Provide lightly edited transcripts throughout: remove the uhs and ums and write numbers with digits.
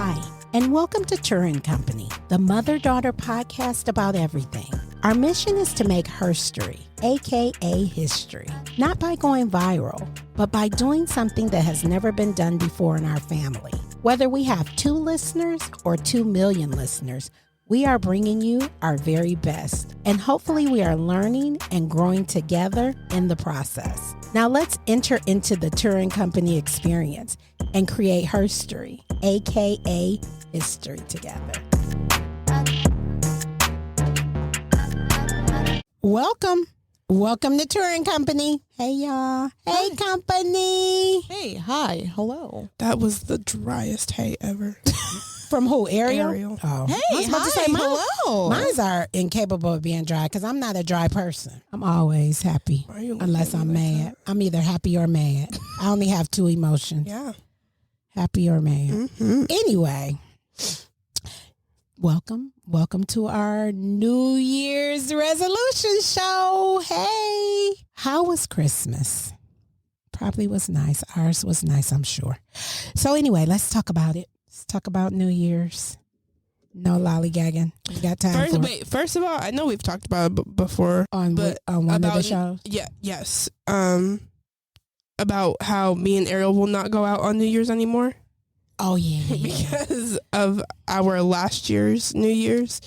Hi, and welcome to Turra Company, the mother-daughter podcast about everything. Our mission is to make herstory, aka history, not by going viral, but by doing something that has never been done before in our family. Whether we have 2 listeners or 2 million listeners, we are bringing you our very best, and hopefully we are learning and growing together in the process. Now let's enter into the Turra Company experience and create herstory, aka history together. Welcome to Turra Company. Hey y'all. Hey hi. Company. Hey, hi, hello. That was the driest hey ever. From who? Ariel? Oh. Hey, I was about to say, hello. Mines are incapable of being dry because I'm not a dry person. I'm always happy unless I'm mad. I'm either happy or mad. I only have 2 emotions. Yeah. Happy or mad. Mm-hmm. Anyway, welcome to our New Year's resolution show. Hey, how was Christmas? Probably was nice. Ours was nice, I'm sure. So anyway, let's talk about it. Let's talk about New Year's. No lollygagging. We got time for it. First of all, I know we've talked about it before On one of the shows. Yes. About how me and Ariel will not go out on New Year's anymore. Oh yeah. Because of our last year's New Year's,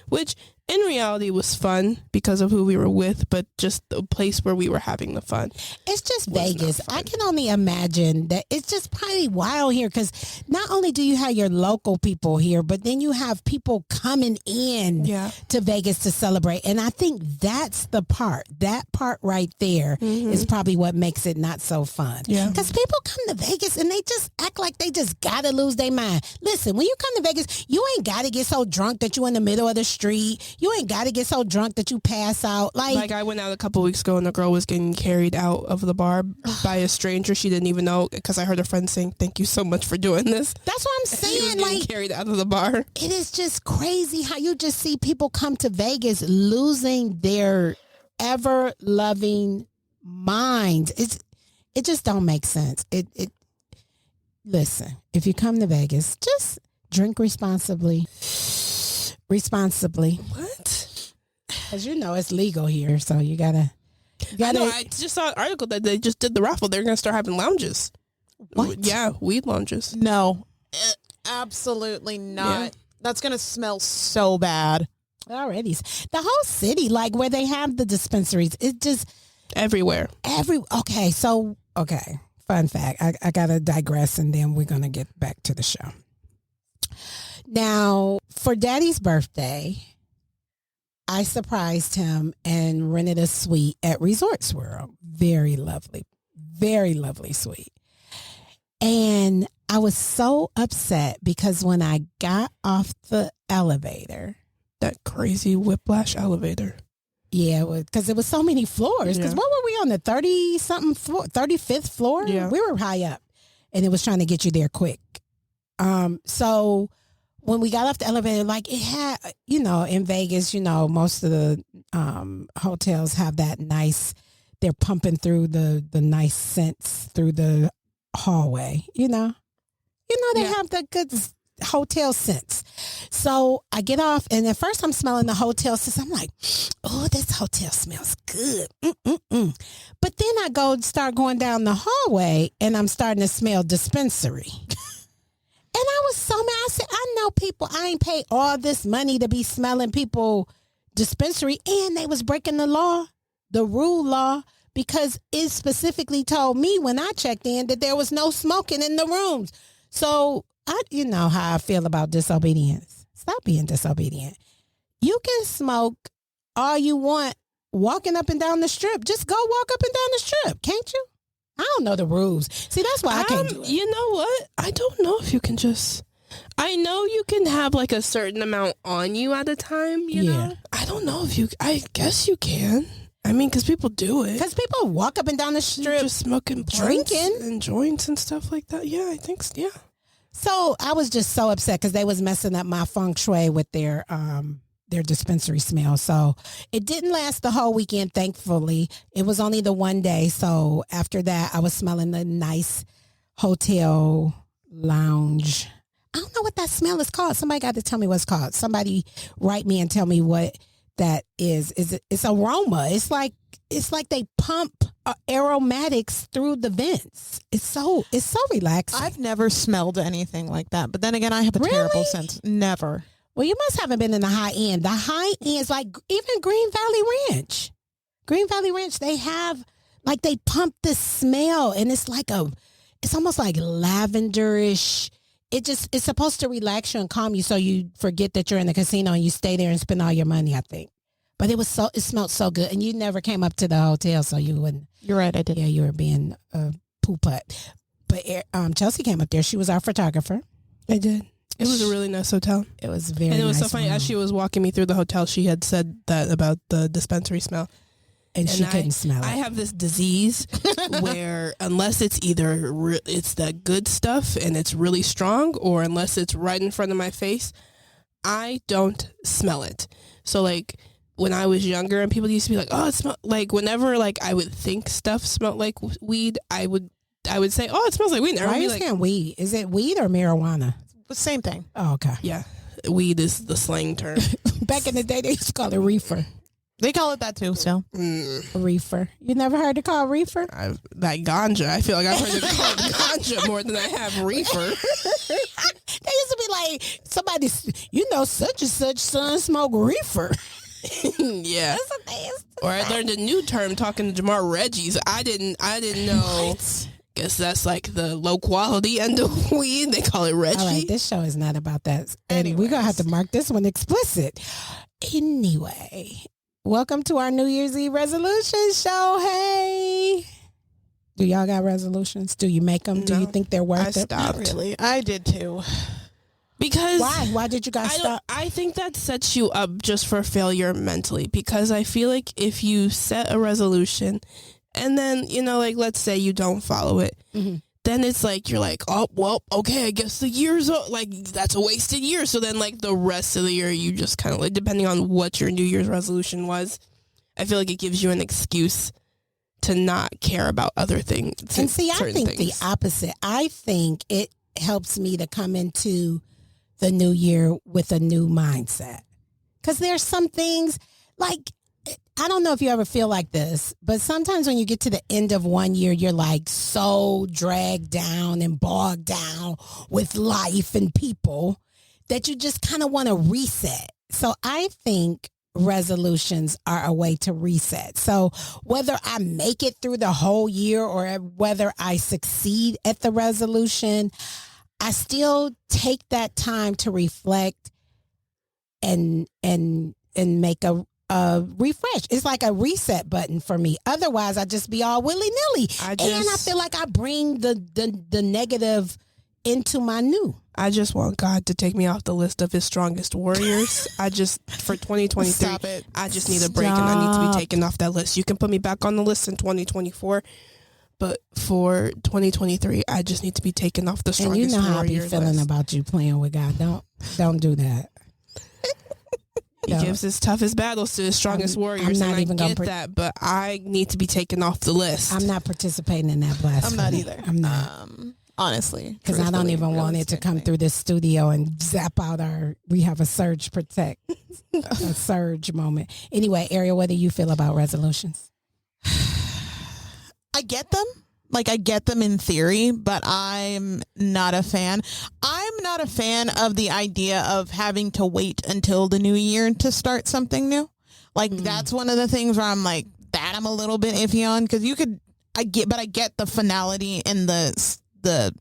which in reality was fun because of who we were with, but just the place where we were having the fun. It's just Vegas. I can only imagine that it's just probably wild here because not only do you have your local people here, but then you have people coming in to Vegas to celebrate. And I think that's the part. That part right there is probably what makes it not so fun. Yeah. Because people come to Vegas and they just act like they just got to lose their mind. Listen, when you come to Vegas, you ain't got to get so drunk that you in the middle of the street. You ain't got to get so drunk that you pass out. Like I went out a couple weeks ago and the girl was getting carried out of the bar by a stranger she didn't even know because I heard her friend saying, "Thank you so much for doing this." That's what I'm saying. She was getting carried out of the bar. It is just crazy how you just see people come to Vegas losing their ever-loving minds. It just don't make sense. Listen, if you come to Vegas, just drink responsibly. What? Because you know it's legal here, so you gotta. I just saw an article that they just did the raffle. They're gonna start having lounges. What? Yeah, weed lounges. No, absolutely not. Yeah. That's gonna smell so bad. Already, the whole city, like where they have the dispensaries, it just Everywhere. Okay. Fun fact. I gotta digress, and then we're gonna get back to the show. Now, for Daddy's birthday, I surprised him and rented a suite at Resorts World. Very lovely suite. And I was so upset because when I got off the elevator, That crazy whiplash elevator. yeah, because it was so many floors. Because what were we on, the 30-something floor, 35th floor? Yeah. We were high up, and it was trying to get you there quick. So when we got off the elevator, like it had, in Vegas, most of the hotels have that nice, they're pumping through the nice scents through the hallway, they have the good hotel scents. So I get off, and at first I'm smelling the hotel scents. I'm like, oh, this hotel smells good. But then I start going down the hallway, and I'm starting to smell dispensary. And I was so mad. I said, I know people, I ain't paid all this money to be smelling people dispensary. And they was breaking the rule law, because it specifically told me when I checked in that there was no smoking in the rooms. So you know how I feel about disobedience. Stop being disobedient. You can smoke all you want walking up and down the strip. Just go walk up and down the strip, can't you? I don't know the rules. See, that's why I can't do it. You know what? I don't know if you can I know you can have like a certain amount on you at a time, you know? I don't know if I guess you can. I mean, because people do it. Because people walk up and down the strip. Just smoking drinking. And joints and stuff like that. Yeah, I think so. Yeah. So I was just so upset because they was messing up my feng shui with their dispensary smell. So it didn't last the whole weekend, thankfully. It was only the one day. So after that, I was smelling the nice hotel lounge. I don't know what that smell is called. Somebody got to tell me what it's called. Somebody write me and tell me what that is. It's aroma. It's like they pump aromatics through the vents. It's so relaxing. I've never smelled anything like that. But then again, I have a terrible sense. Never. Well, you must haven't been in the high end. The high end is like even Green Valley Ranch. Green Valley Ranch, they have like they pump this smell, and it's almost like lavenderish. It's supposed to relax you and calm you, so you forget that you're in the casino and you stay there and spend all your money, I think. But it smelled so good, and you never came up to the hotel, so you wouldn't. You're right, I did. Yeah, you were being a poo-putt. But Chelsi came up there. She was our photographer. I did. It was a really nice hotel. It was very And it was nice so funny. room. As she was walking me through the hotel, she had said that about the dispensary smell. And she couldn't smell it. I have this disease where unless it's either it's that good stuff and it's really strong, or unless it's right in front of my face, I don't smell it. So like when I was younger and people used to be like, oh, it smells like, whenever like I would think stuff smelled like weed, I would say, oh, it smells like weed. Why are you saying weed? Is it weed or marijuana? The same thing. Oh, okay. Yeah. Weed is the slang term. Back in the day, they used to call it reefer. They call it that too, still. Reefer. You never heard it called reefer? Like ganja. I feel like I've heard it called ganja more than I have reefer. They used to be like, somebody, such and such son smoke reefer. Yeah. That's what they used to Or I say. learned a new term talking to Jamar Reggie's. I didn't know. What? Guess that's like the low quality end of weed. They call it Reggie. All right, this show is not about that. And we're going to have to mark this one explicit. Anyway, welcome to our New Year's Eve resolution show. Hey. Do y'all got resolutions? Do you make them? Do No, you think they're worth I it? stopped. Not really. I did too. Because Why? Why did you guys stop? I think that sets you up just for failure mentally, because I feel like if you set a resolution and then, like, let's say you don't follow it, then it's like, you're like, oh, well, okay, I guess the year's, like, that's a wasted year. So then, like, the rest of the year, you just kind of, like, depending on what your New Year's resolution was, I feel like it gives you an excuse to not care about other things. And see, I think things. the opposite. I think it helps me to come into the new year with a new mindset. Because there's some things, like, I don't know if you ever feel like this, but sometimes when you get to the end of one year, you're like so dragged down and bogged down with life and people that you just kind of want to reset. So I think resolutions are a way to reset. So whether I make it through the whole year or whether I succeed at the resolution, I still take that time to reflect and make a refresh. It's like a reset button for me. Otherwise, I just be all willy-nilly. And I feel like I bring the negative into my new. I just want God to take me off the list of his strongest warriors. For 2023, Stop it. I just need a break and I need to be taken off that list. You can put me back on the list in 2024, but for 2023, I just need to be taken off the strongest And you know how I be warrior feeling list. about you playing with God. Don't do that. He gives his toughest battles to his strongest warriors, I'm not and even I gonna get that, but I need to be taken off the list. I'm not participating in that blasphemy. I'm not either. I'm not. Honestly. Because I don't even want it to come through this studio and zap out we have a surge protect, a surge moment. Anyway, Ariel, what do you feel about resolutions? I get them. Like, I get them in theory, but I'm not a fan. I'm not a fan of the idea of having to wait until the new year to start something new. Like, that's one of the things where I'm like, that I'm a little bit iffy on, because I get the finality and the I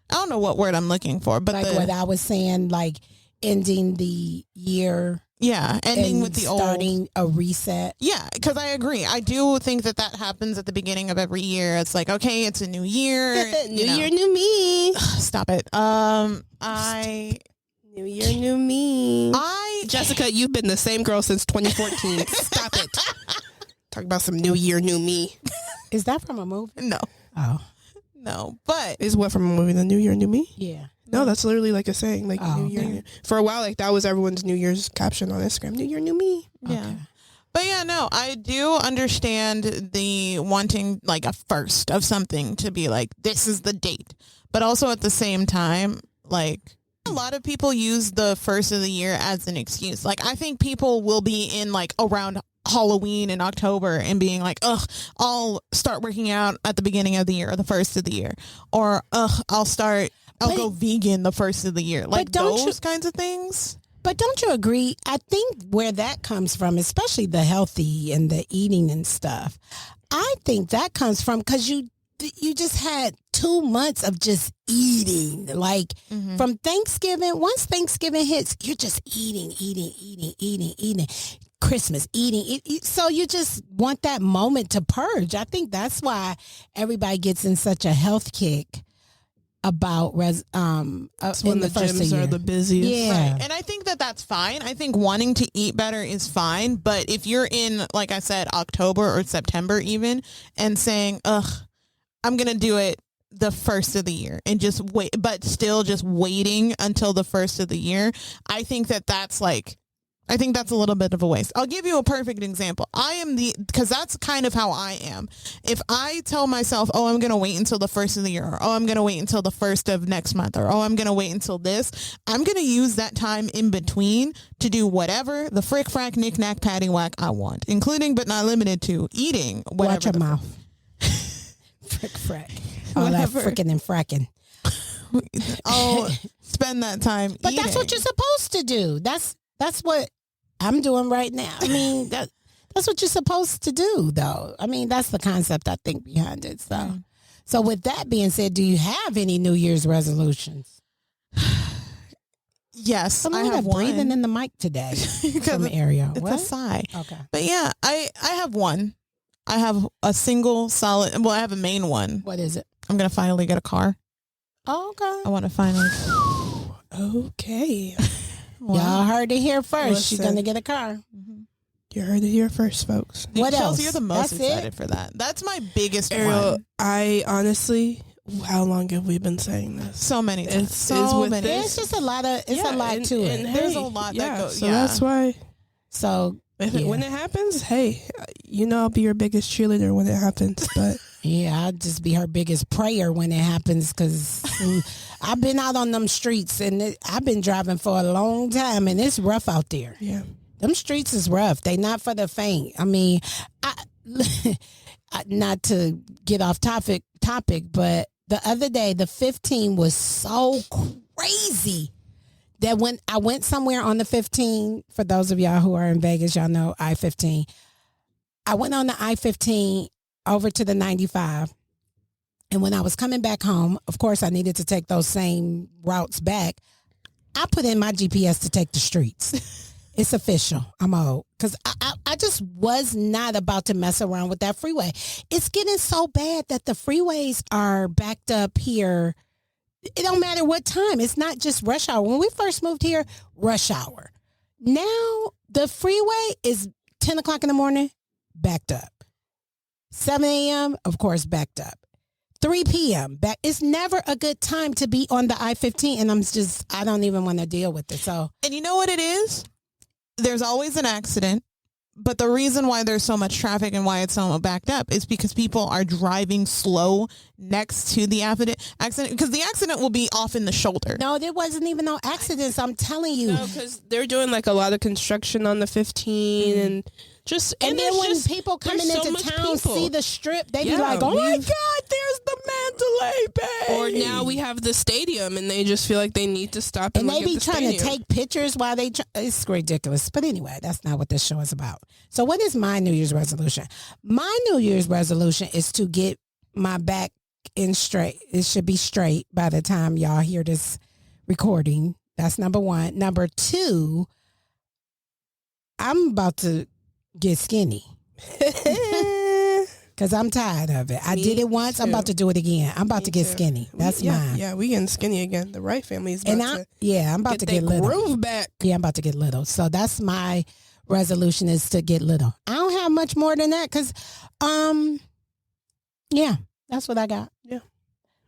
don't know what word I'm looking for, but like what I was saying, like ending the year. Yeah, ending and with the starting a reset. Yeah, because I agree. I do think that happens at the beginning of every year. It's like, okay, it's a new year. New year, new me. Stop it. New year, new me. Jessica, you've been the same girl since 2014. Stop it. Talk about some new year, new me. Is that from a movie? No. Oh. No, but Is what from a movie, The New Year, New Me? Yeah. No, that's literally like a saying, like New Year. okay. New. For a while, like that was everyone's New Year's caption on Instagram. New Year, new me. yeah. Okay. But yeah, no, I do understand the wanting like a first of something to be like, this is the date. But also at the same time, Like, a lot of people use the first of the year as an excuse. Like, I think people will be in like around Halloween in October and being like, ugh, I'll start working out at the beginning of the year or the first of the year, or I'll go vegan the first of the year. Like those kinds of things. But don't you agree? I think where that comes from, especially the healthy and the eating and stuff, I think that comes from because you just had 2 months of just eating. Like from Thanksgiving, once Thanksgiving hits, you're just eating. Christmas, eating. So you just want that moment to purge. I think that's why everybody gets in such a health kick about That's when the gyms are the busiest. Yeah. Right. And I think that's fine. I think wanting to eat better is fine. But if you're in, like I said, October or September even, and saying, ugh, I'm going to do it the first of the year and just wait, but still just waiting until the first of the year, I think that's a little bit of a waste. I'll give you a perfect example. Because that's kind of how I am. If I tell myself, oh, I'm going to wait until the first of the year, or oh, I'm going to wait until the first of next month, or oh, I'm going to wait until this, I'm going to use that time in between to do whatever the frick, frack, knick, knack, paddywhack I want, including but not limited to eating whatever. Watch your mouth. Frick, frack. All Whatever. that frickin' and fracking. I'll spend that time But eating. that's what you're supposed to do. That's what I'm doing right now. I mean, that's what you're supposed to do, though. I mean, that's the concept I think behind it. So with that being said, do you have any New Year's resolutions? Yes, I Somebody have one. breathing in the mic today from Ariel. It's What? a sigh. Okay. But yeah, I have one. I have a single solid, well, I have a main one. What is it? I'm going to finally get a car. Oh, okay. I want to finally. Okay. Y'all heard it here first. She's Listen. going to get a car. You heard it here first, folks. What Chelsea, else? you're the most That's excited it? for that. That's my biggest Ariel, one. I honestly, how long have we been saying this? So many times. It's So with many. Yeah, it's just a lot to it. There's a lot that goes. So yeah. that's why So when it happens, hey, I'll be your biggest cheerleader when it happens. But yeah, I'll just be her biggest prayer when it happens because I've been out on them streets and I've been driving for a long time and it's rough out there. yeah, Them streets is rough. They not for the faint. I mean, not to get off topic, but the other day, the 15 was so crazy that when I went somewhere on the 15, for those of y'all who are in Vegas, y'all know I-15. I went on the I-15 over to the 95. And when I was coming back home, of course, I needed to take those same routes back. I put in my GPS to take the streets. It's official. I'm old. Because I just was not about to mess around with that freeway. It's getting so bad that the freeways are backed up here. It don't matter what time. It's not just rush hour. When we first moved here, rush hour. Now, the freeway is 10 o'clock in the morning, backed up. 7 a.m., of course, backed up. 3 p.m. back. It's never a good time to be on the I-15, and I don't even want to deal with it. So, And you know what it is? There's always an accident. But the reason why there's so much traffic and why it's so backed up is because people are driving slow next to the accident, because the accident will be off in the shoulder. no, there wasn't even no accidents. I'm telling you. no, because they're doing like a lot of construction on the 15 and just And then when people coming there's so into much town people. see the strip, they be Yeah, like, "Oh my we've- God, there's the Mandalay Bay!" Or now we have the stadium, and they just feel like they need to stop and and they look be at the trying to stadium. take pictures while it's ridiculous. But anyway, that's not what this show is about. So what is my New Year's resolution? My New Year's resolution is to get my back in straight. It should be straight by the time y'all hear this recording. That's number one. Number two, I'm about to get skinny. Because I'm tired of it. I Me did it once. I'm too. about to do it again. I'm about to get too. skinny. That's mine. Yeah, we getting skinny again. The Wright family is about And I'm about to get their little. groove back. Yeah, I'm about to get little. So that's my resolution, is to get little. I don't have much more than that because, yeah, that's what I got. Yeah.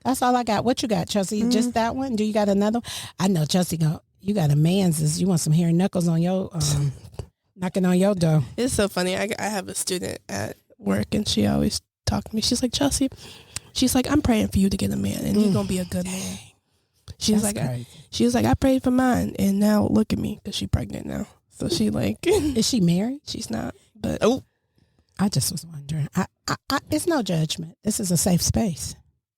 That's all I got. What you got, Chelsea? Just that one? Do you got another one? I know, Chelsea, you got a man's. You want some hairy knuckles on your, knocking on your door. It's so funny. I have a student at work, and she always talk to me. She's like, Chelsea, she's like, I'm praying for you to get a man, and he's gonna be a good man. She was That's like, crazy. she was like, I prayed for mine, and now look at me, because she's pregnant now. So she like, Is she married? she's not. But I just was wondering. I it's no judgment. This is a safe space.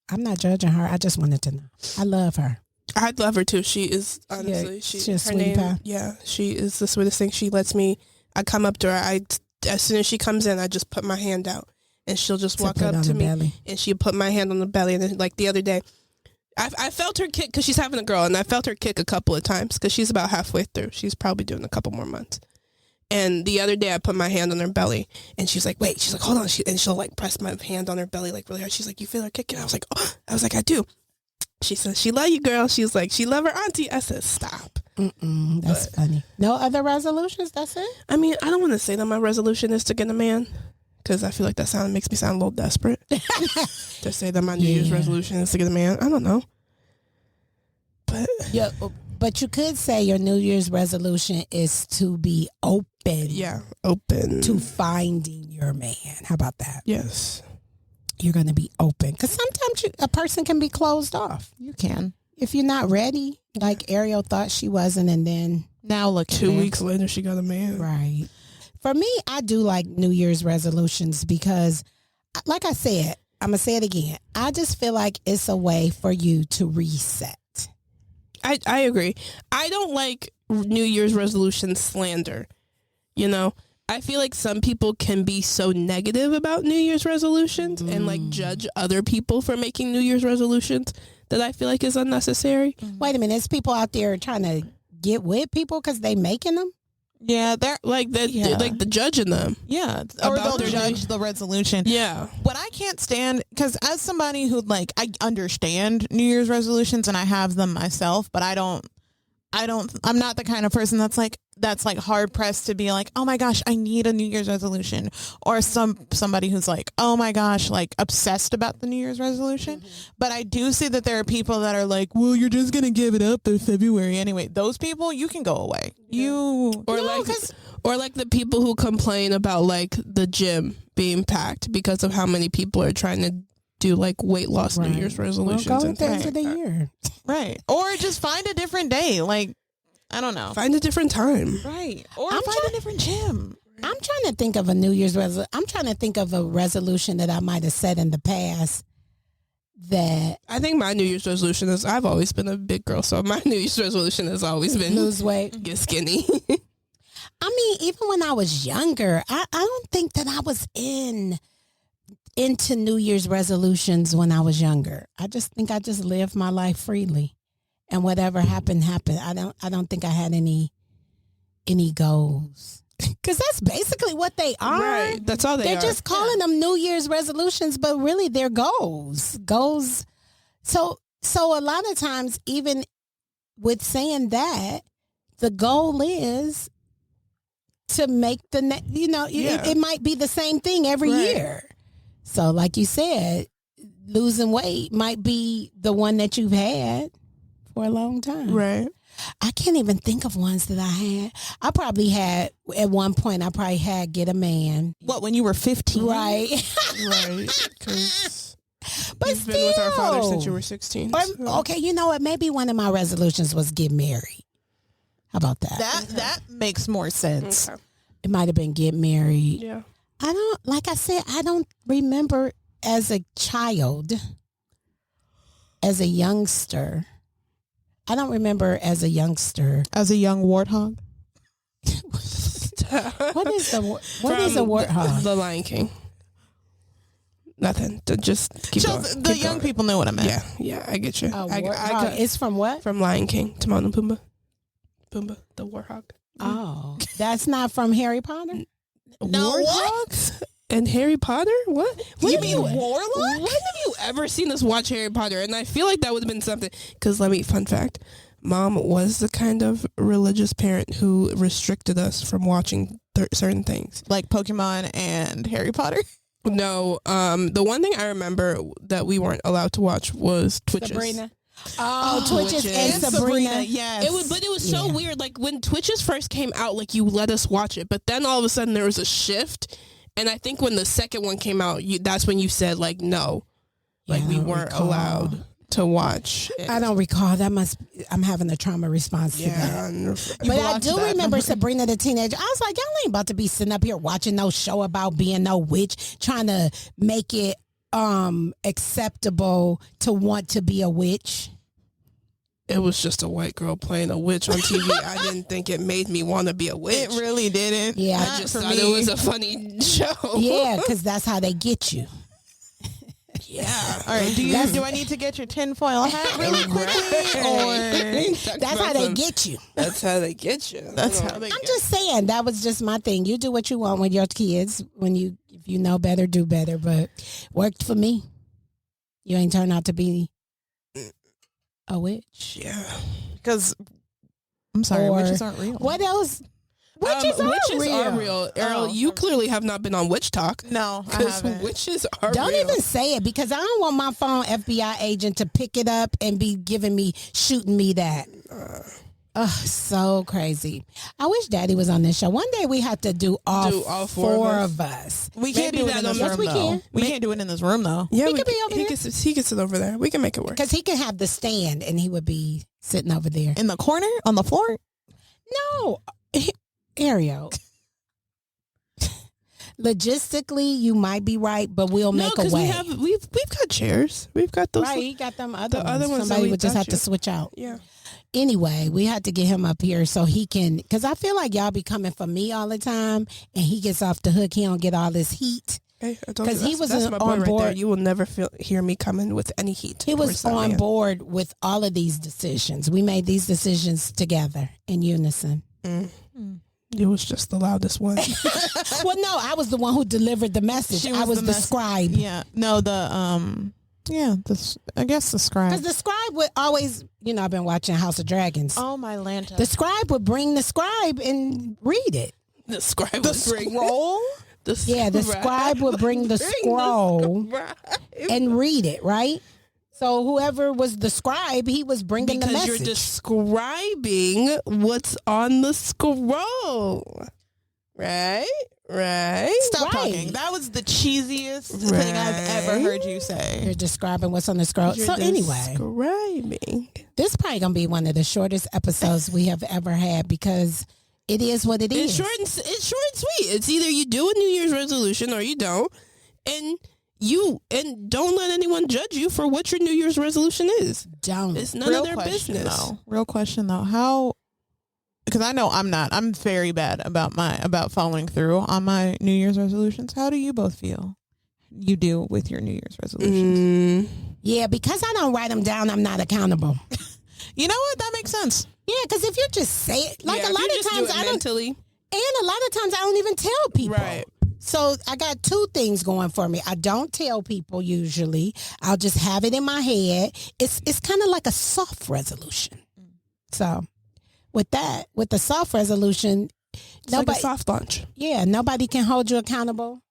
I'm not judging her. I just wanted to know. I love her. I love her too. She is honestly, she's a her sweetie name. pie. Yeah, she is the sweetest thing. She lets me. I come up to her. As soon as she comes in, I just put my hand out, and she'll just walk up to me, belly. and she'll put my hand on the belly. And then, like the other day, I felt her kick because she's having a girl, and I felt her kick a couple of times because she's about halfway through. She's probably doing a couple more months. And the other day, I put my hand on her belly, and she's like, "Wait." She's like, "Hold on." And she'll like press my hand on her belly like really hard. She's like, "You feel her kicking?" I was like, "Oh." I was like, "I do." She says, "She love you, girl." She's like, "She love her auntie." I said, "Stop." That's funny. No other resolutions? That's it? I mean, I don't want to say that my resolution is to get a man, because I feel like that makes me sound a little desperate. To say that my New Year's resolution is to get a man. I don't know. But Yeah, but you could say your New Year's resolution is to be open. yeah, open To finding your man. How about that? yes. You're going to be open. Because sometimes a person can be closed off. You can. If you're not ready, like Ariel thought she wasn't, and then... Now look at 2 me. weeks later, she got a man. Right. For me, I do like New Year's resolutions because, like I said, I'm going to say it again. I just feel like it's a way for you to reset. I agree. I don't like New Year's resolution slander. You know, I feel like some people can be so negative about New Year's resolutions and like judge other people for making New Year's resolutions that I feel like is unnecessary. Wait a minute. There's people out there trying to get with people because they making them? Yeah, they're Like that, Yeah. like the judging them. yeah, or About they'll their judge the resolution. Yeah. What I can't stand, because as somebody who like I understand New Year's resolutions and I have them myself, but I'm not the kind of person that's like hard pressed to be like, oh my gosh, I need a New Year's resolution, or somebody who's like, oh my gosh, like obsessed about the New Year's resolution. But I do see that there are people that are like, well, you're just gonna give it up in February anyway. Those people, you can go away. Or like the people who complain about like the gym being packed because of how many people are trying to do like weight loss New Year's resolutions. Well, go and at the end things of the like that. year. right, or just find a different day. Like I don't know. Find a different time. Right, or I'm find a different gym. I'm trying to think of a New Year's resolution. I'm trying to think of a resolution that I might have set in the past that I think my New Year's resolution is I've always been a big girl, so my New Year's resolution has always been lose weight. get skinny. I mean, even when I was younger, I don't think that I was into New Year's resolutions when I was younger. I just think I just lived my life freely, and whatever happened. I don't think I had any goals, because that's basically what they are. Right. That's all They're are. just calling them New Year's resolutions, but really they're goals. So a lot of times, even with saying that, the goal is to make it might be the same thing every year. So like you said, losing weight might be the one that you've had for a long time. Right. I can't even think of ones that I had. I probably had, at one point, get a man. What, when you were 15? Right. Right. Because But you've been with our father since you were 16. so. Okay, you know what? Maybe one of my resolutions was get married. How about that? That makes more sense. Okay. It might have been get married. Yeah. Like I said, I don't remember as a child, as a youngster. I don't remember as a youngster. As a young warthog? What is a warthog? The Lion King. Nothing. Just keep going. The Keep young going. people know what I meant. Yeah, I get you. I Warthog. It's from what? from Lion King, Timon and Pumbaa. Pumbaa, the warthog. Oh, that's not from Harry Potter? No, what? And Harry Potter? What? You mean Warlock? When have you ever seen us watch Harry Potter? And I feel like that would have been something. Because fun fact, Mom was the kind of religious parent who restricted us from watching certain things. Like Pokemon and Harry Potter? No, the one thing I remember that we weren't allowed to watch was Twitches. Sabrina. Oh, Twitches and Sabrina. Yes. It was so weird. Like when Twitches first came out, like you let us watch it, but then all of a sudden there was a shift, and I think when the second one came out, that's when you said like no, like we weren't allowed. to watch. I don't recall. I'm having a trauma response to that. But I do remember Sabrina the Teenager. I was like, y'all ain't about to be sitting up here watching no show about being no witch, trying to make it acceptable to want to be a witch. It was just a white girl playing a witch on TV. I didn't think it made me want to be a witch. It really didn't. Yeah, I just thought it was a funny show. Yeah, because that's how they get you. Yeah. All right. Do I need to get your tinfoil hat really quickly, or That's how they get you. That's how they get you. that's how they? I'm just saying that was just my thing. You do what you want with your kids. If you know better, do better. But worked for me. You ain't turned out to be a witch. Yeah. Because I'm sorry, Or- witches aren't real. What else? Witches are real. Ariel, Oh, you clearly have not been on Witch Talk. No, I Because haven't. witches are Don't real. even say it because I don't want my phone FBI agent to pick it up and be shooting me that. So crazy. I wish Daddy was on this show. One day we have to do all four of us. We can't Maybe do it that in this on- room, Yes, we though. can. We can't do it in this room, though. Yeah, He could be over he here. He can sit over there. We can make it work. Because he can have the stand and he would be sitting over there. In the corner? On the floor? No, Ariel. Logistically, you might be right, but we'll No, make a because way. we've got chairs. We've got those. Right, he got them other ones. other ones that Somebody we would just got have to you. switch out. Yeah. Anyway, we had to get him up here so he can, because I feel like y'all be coming for me all the time, and he gets off the hook. He don't get all this heat. Hey, I told you 'Cause he was that's my boy on right there. board. You will never hear me coming with any heat. He was towards that on man. board with all of these decisions. We made these decisions together in unison. You was just the loudest one. Well, no, I was the one who delivered the message. She I was the the mess- scribe. Yeah. No, I guess the scribe. Because the scribe would always, I've been watching House of Dragons. Oh, my lanta. The scribe would bring the scribe and read it. The scribe The would bring scroll? Yeah, the scribe would bring the scroll and read it, right? So whoever was the scribe, he was bringing the because message. you're describing what's on the scroll. Right? Stop Right. talking. That was the cheesiest thing I've ever heard you say. You're describing what's on the scroll. You're So anyway, describing. this is probably going to be one of the shortest episodes we have ever had because it is what it is. It's short and sweet. It's either you do a New Year's resolution or you don't, and don't let anyone judge you for what your New Year's resolution is. Don't. It's none of their business. Real question though. How? Because I know I'm very bad about following through on my New Year's resolutions. How do you both feel you do with your New Year's resolutions? Yeah, because I don't write them down, I'm not accountable. You know what? That makes sense. Yeah, because if you just say it, like Yeah, a if lot you of just do times it I don't, mentally. and a lot of times I don't even tell people. Right. So I got two things going for me. I don't tell people usually. I'll just have it in my head. It's kind of like a soft resolution. So with the soft resolution, It's like a soft launch. yeah, nobody can hold you accountable.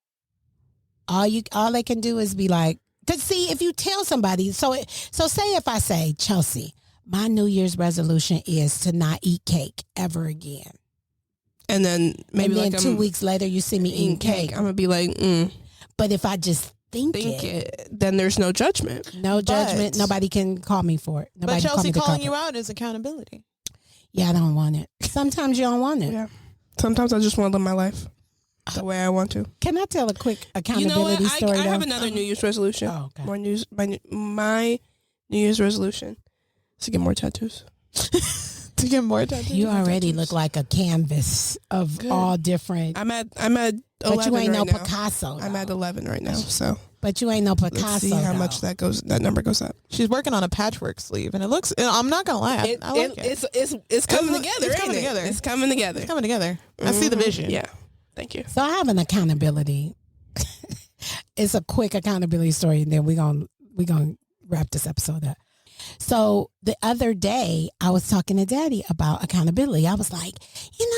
All they can do is be like, because see, if you tell somebody, so say if I say, Chelsi, my New Year's resolution is to not eat cake ever again. And then maybe and then like 2 weeks later, you see me eating cake. I'm gonna be like, But if I just think think it, it. Then there's no judgment. no judgment, nobody can call me for it. Nobody But can call Chelsi me the calling culprit. you out is accountability. Yeah, I don't want it. Sometimes you don't want it. Yeah. Sometimes I just want to live my life the way I want to. Can I tell a quick You know accountability what? story? I have though? another New Year's resolution. Oh, okay. My New Year's resolution is to get more tattoos. To get more tattoos. You already look like a canvas of Good. all different. I'm at 11 But you ain't right no now. Picasso. I'm though. at 11 right now. So But you ain't no Picasso. let's see how though. much that number goes up. She's working on a patchwork sleeve, and it looks. I'm not gonna lie. I like it. It's coming together. It's coming ain't it? together. It's coming together. It's coming together. I see the vision. Yeah. Thank you. So I have an accountability. It's a quick accountability story, and then we're gonna wrap this episode up. So the other day, I was talking to Daddy about accountability. I was like,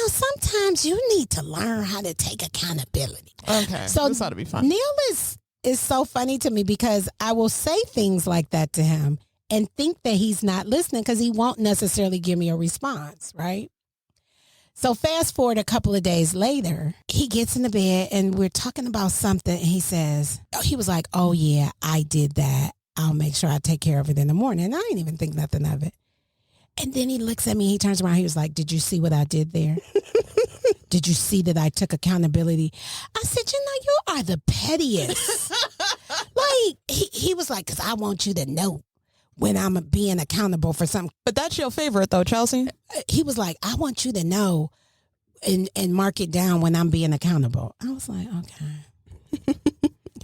sometimes you need to learn how to take accountability. Okay. So this ought to be fun. Neil is so funny to me because I will say things like that to him and think that he's not listening because he won't necessarily give me a response, right? So fast forward a couple of days later, he gets in the bed and we're talking about something and he says, he was like, oh yeah, I did that. I'll make sure I take care of it in the morning. I didn't even think nothing of it. And then he looks at me, he turns around, he was like, did you see what I did there? Did you see that I took accountability? I said, you are the pettiest. Like, he was like, because I want you to know when I'm being accountable for something. But that's your favorite, though, Chelsi. He was like, I want you to know and mark it down when I'm being accountable. I was like, okay.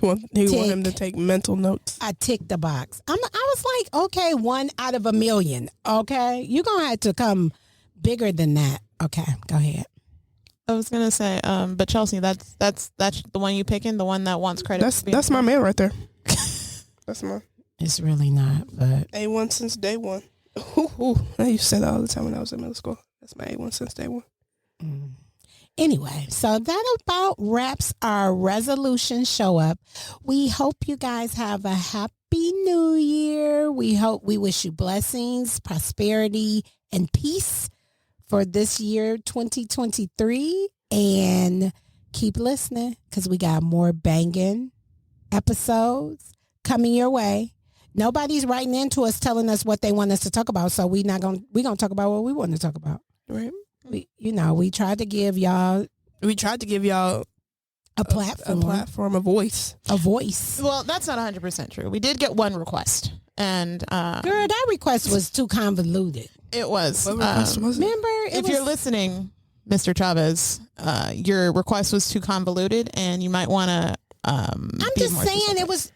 You want him to take mental notes. I ticked the box. I was like, okay, 1 out of 1,000,000. Okay, you're gonna have to come bigger than that. Okay, go ahead. I was gonna say, but Chelsi, that's the one you picking, the one that wants credit. That's my man right there. That's mine. It's really not, but A1 since day one. I used to say that all the time when I was in middle school. That's my A1 since day one. Anyway, so that about wraps our resolution show up. We hope you guys have a happy new year. We wish you blessings, prosperity, and peace for this year, 2023. And keep listening because we got more banging episodes coming your way. Nobody's writing into us telling us what they want us to talk about, so we're gonna talk about what we want to talk about. Right. We tried to give y'all a platform, a voice. A voice. Well, that's not 100% true. We did get one request, and girl, that request was too convoluted. It was. What request was it? Remember, if you're listening, Mr. Chavez, your request was too convoluted, and you might want to. I'm just saying, specific. It was.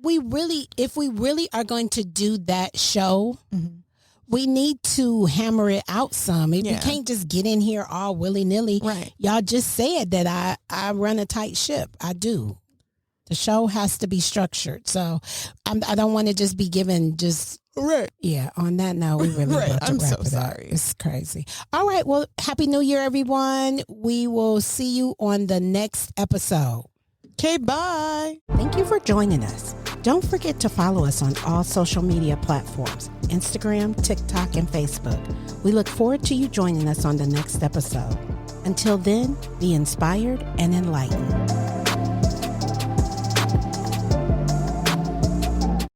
We really, if we really are going to do that show. Mm-hmm. We need to hammer it out some. We can't just get in here all willy-nilly. Right. Y'all just said that I run a tight ship. I do. The show has to be structured. So I don't want to just be given just... Right. Yeah, on that note, we really about to I'm wrap so it sorry. up. It's crazy. All right, well, Happy New Year, everyone. We will see you on the next episode. Okay, bye. Thank you for joining us. Don't forget to follow us on all social media platforms, Instagram, TikTok, and Facebook. We look forward to you joining us on the next episode. Until then, be inspired and enlightened.